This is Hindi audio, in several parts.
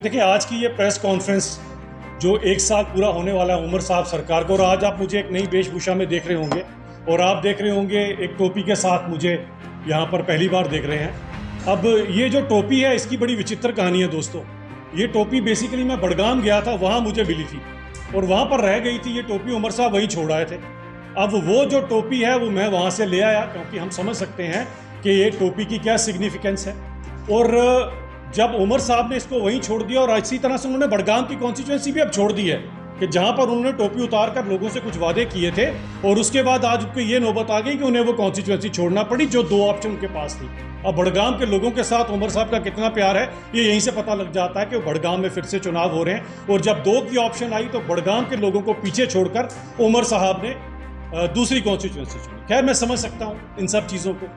देखिए, आज की ये प्रेस कॉन्फ्रेंस जो एक साल पूरा होने वाला है उमर साहब सरकार को, और आज आप मुझे एक नई वेशभूषा में देख रहे होंगे और आप देख रहे होंगे एक टोपी के साथ मुझे यहाँ पर पहली बार देख रहे हैं। अब ये जो टोपी है इसकी बड़ी विचित्र कहानी है दोस्तों। ये टोपी बेसिकली मैं बड़गाम गया था, वहाँ मुझे मिली थी और वहाँ पर रह गई थी। ये टोपी उमर साहब वहीं छोड़ आए थे। अब वो जो टोपी है वो मैं वहाँ से ले आया, क्योंकि हम समझ सकते हैं कि ये टोपी की क्या सिग्निफिकेंस है। और जब उमर साहब ने इसको वहीं छोड़ दिया और इसी तरह से उन्होंने बड़गाम की कॉन्स्टिट्यूएंसी भी अब छोड़ दी है कि जहां पर उन्होंने टोपी उतार कर लोगों से कुछ वादे किए थे, और उसके बाद आज उनको ये नौबत आ गई कि उन्हें वो कॉन्स्टिट्यूएंसी छोड़ना पड़ी जो दो ऑप्शन उनके पास थी। अब बड़गाम के लोगों के साथ उमर साहब का कितना प्यार है ये यहीं से पता लग जाता है कि बड़गाम में फिर से चुनाव हो रहे हैं। और जब दो की ऑप्शन आई तो बड़गाम के लोगों को पीछे छोड़कर उमर साहब ने दूसरी कॉन्स्टिट्यूएंसी चुनी। खैर, मैं समझ सकता हूँ इन सब चीज़ों को।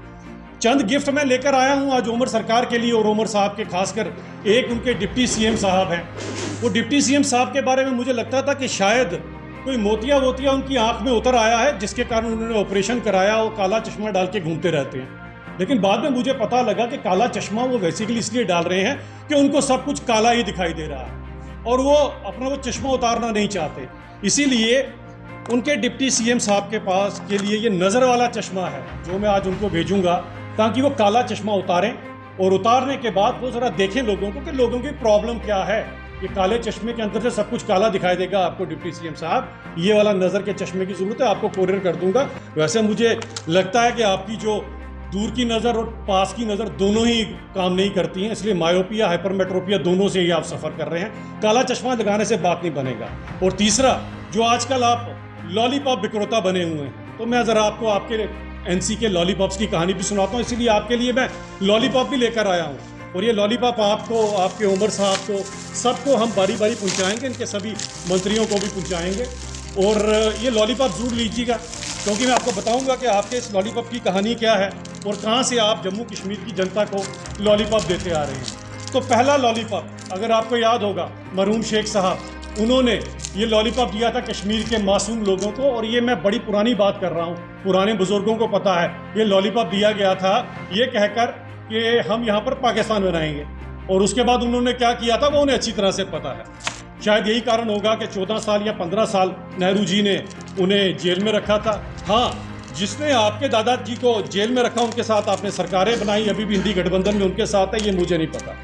चंद गिफ्ट मैं लेकर आया हूं आज उमर सरकार के लिए और उमर साहब के, खासकर एक उनके डिप्टी सीएम साहब हैं। वो डिप्टी सीएम साहब के बारे में मुझे लगता था कि शायद कोई मोतिया उनकी आंख में उतर आया है, जिसके कारण उन्होंने ऑपरेशन कराया और काला चश्मा डाल के घूमते रहते हैं। लेकिन बाद में मुझे पता लगा कि काला चश्मा वो बेसिकली इसलिए डाल रहे हैं कि उनको सब कुछ काला ही दिखाई दे रहा है और वो अपना वो चश्मा उतारना नहीं चाहते। इसीलिए उनके डिप्टी सीएम साहब के पास के लिए ये नज़र वाला चश्मा है जो मैं आज उनको भेजूंगा, ताकि वो काला चश्मा उतारें और उतारने के बाद वो ज़रा देखें लोगों को कि लोगों की प्रॉब्लम क्या है। ये काले चश्मे के अंदर से सब कुछ काला दिखाई देगा आपको डिप्टी सीएम साहब। ये वाला नज़र के चश्मे की ज़रूरत है, आपको कोरियर कर दूंगा। वैसे मुझे लगता है कि आपकी जो दूर की नज़र और पास की नज़र दोनों ही काम नहीं करती हैं, इसलिए मायोपिया हाइपरमेट्रोपिया दोनों से ही आप सफ़र कर रहे हैं। काला चश्मा लगाने से बात नहीं बनेगा। और तीसरा, जो आजकल आप लॉलीपॉप बिक्रोता बने हुए हैं, तो मैं ज़रा आपको आपके एनसी के लॉलीपॉप्स की कहानी भी सुनाता हूँ। इसीलिए आपके लिए मैं लॉलीपॉप भी लेकर आया हूँ और ये लॉलीपॉप आपको, आपके उमर साहब को, सबको हम बारी बारी पहुँचाएंगे, इनके सभी मंत्रियों को भी पहुँचाएंगे। और ये लॉलीपॉप ज़रूर लीजिएगा, क्योंकि मैं आपको बताऊँगा कि आपके इस लॉलीपॉप की कहानी क्या है और कहाँ से आप जम्मू कश्मीर की जनता को लॉलीपॉप देते आ रहे हैं। तो पहला लॉलीपॉप, अगर आपको याद होगा, मरहूम शेख साहब, उन्होंने ये लॉलीपॉप दिया था कश्मीर के मासूम लोगों को। और ये मैं बड़ी पुरानी बात कर रहा हूँ, पुराने बुजुर्गों को पता है। ये लॉलीपॉप दिया गया था ये कहकर कि हम यहाँ पर पाकिस्तान बनाएंगे, और उसके बाद उन्होंने क्या किया था वो उन्हें अच्छी तरह से पता है। शायद यही कारण होगा कि 14 साल या 15 साल नेहरू जी ने उन्हें जेल में रखा था। हाँ, जिसने आपके दादाजी को जेल में रखा उनके साथ आपने सरकारें बनाई, अभी भी इंडी गठबंधन में उनके साथ है, ये मुझे नहीं पता।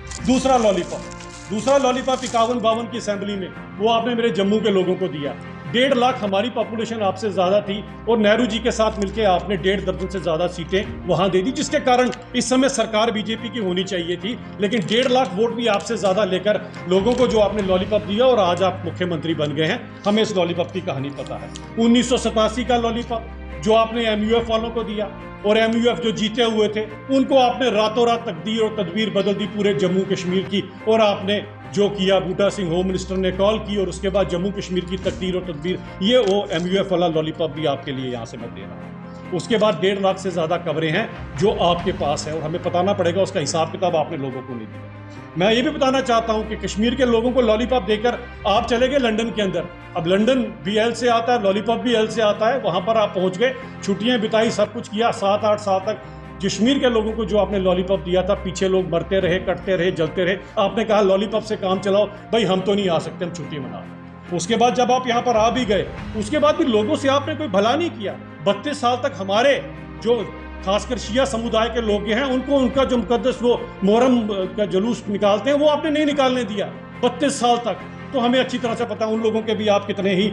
दूसरा लॉलीपॉप 51-52 की असेंबली में वो आपने मेरे जम्मू के लोगों को दिया। 1.5 लाख हमारी पॉपुलेशन आपसे ज़्यादा थी और नेहरू जी के साथ मिलकर आपने 1.5 दर्जन से ज़्यादा सीटें वहाँ दे दी, जिसके कारण इस समय सरकार बीजेपी की होनी चाहिए थी। लेकिन 1.5 लाख वोट भी आपसे ज़्यादा लेकर लोगों को जो आपने लॉलीपॉप दिया और आज आप मुख्यमंत्री बन गए हैं। हमें इस लॉलीपॉप की कहानी पता है। 1987 का लॉलीपॉप जो आपने एमयूएफ वालों को दिया, और एमयूएफ जो जीते हुए थे उनको आपने रातों रात तकदीर और तदबीर बदल दी पूरे जम्मू कश्मीर की। और आपने जो किया, बूटा सिंह होम मिनिस्टर ने कॉल की और उसके बाद जम्मू कश्मीर की तकदीर और तदबीर, ये वो एमयूएफ वाला लॉलीपॉप भी आपके लिए यहाँ से मैं दे रहा हूँ। उसके बाद 1.5 लाख से ज़्यादा कवरें हैं जो आपके पास है और हमें बताना पड़ेगा उसका हिसाब किताब आपने लोगों को नहीं दिया। मैं ये भी बताना चाहता हूँ कि कश्मीर के लोगों को लॉलीपॉप देकर आप चले गए लंदन के अंदर। अब लंदन भी एल से आता है, लॉलीपॉप भी एल से आता है। वहाँ पर आप पहुँच गए, छुट्टियाँ बिताई, सब कुछ किया। 7-8 साल तक कश्मीर के लोगों को जो आपने लॉलीपॉप दिया था, पीछे लोग मरते रहे, कटते रहे, जलते रहे। आपने कहा लॉलीपॉप से काम चलाओ, भाई हम तो नहीं आ सकते, हम छुट्टी मनाओ। उसके बाद जब आप यहाँ पर आ भी गए, उसके बाद भी लोगों से आपने कोई भला नहीं किया। 32 साल तक हमारे जो खासकर शिया समुदाय के लोग हैं उनको उनका जो मुकद्दस वो मोहर्रम का जुलूस निकालते हैं वो आपने नहीं निकालने दिया 32 साल तक। तो हमें अच्छी तरह से पता है उन लोगों के भी आप कितने ही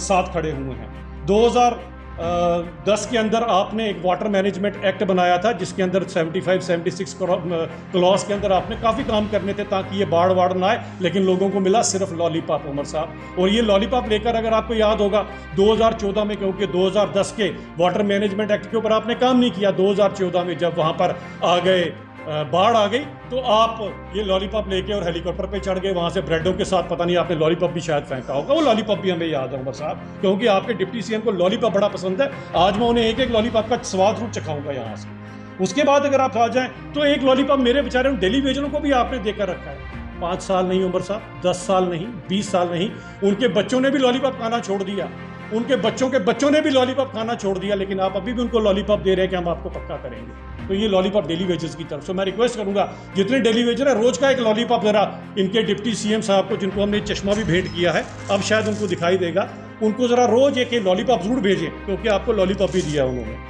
साथ खड़े हुए हैं। 2010 के अंदर आपने एक वाटर मैनेजमेंट एक्ट बनाया था, जिसके अंदर 75-76 क्लॉज के अंदर आपने काफ़ी काम करने थे ताकि ये बाढ़ ना आए, लेकिन लोगों को मिला सिर्फ लॉलीपॉप उमर साहब। और ये लॉलीपॉप लेकर, अगर आपको याद होगा, 2014 में, क्योंकि 2010 के वाटर मैनेजमेंट एक्ट के ऊपर आपने काम नहीं किया, 2014 में जब वहाँ पर आ गए बाढ़ आ गई तो आप ये लॉलीपॉप लेके और हेलीकॉप्टर पे चढ़ गए, वहाँ से ब्रेडों के साथ, पता नहीं आपने लॉलीपॉप भी शायद फेंका होगा। वो लॉलीपॉप भी हमें याद है उमर साहब, क्योंकि आपके डिप्टी सीएम को लॉलीपॉप बड़ा पसंद है। आज मैं उन्हें एक लॉलीपॉप का स्वाद रूप चखाऊंगा यहाँ से। उसके बाद अगर आप आ जाएं तो एक लॉलीपॉप मेरे बेचारे दिल्ली वेजरों को भी आपने देकर रखा है। 5 साल नहीं उमर साहब, 10 साल नहीं, 20 साल नहीं, उनके बच्चों ने भी लॉलीपॉप खाना छोड़ दिया। उनके बच्चों ने भी लॉलीपॉप खाना छोड़ दिया, लेकिन आप अभी भी उनको लॉलीपॉप दे रहे हैं कि हम आपको पक्का करेंगे। तो ये लॉलीपॉप डेली वेजर्स की तरफ से मैं रिक्वेस्ट करूंगा, जितने डेली वेजर है रोज का एक लॉलीपॉप जरा इनके डिप्टी सीएम साहब को, जिनको हमने चश्मा भी भेंट किया है, अब शायद उनको दिखाई देगा, उनको जरा रोज एक लॉलीपॉप जरूर भेजें, क्योंकि आपको लॉलीपॉप भी दिया उन्होंने।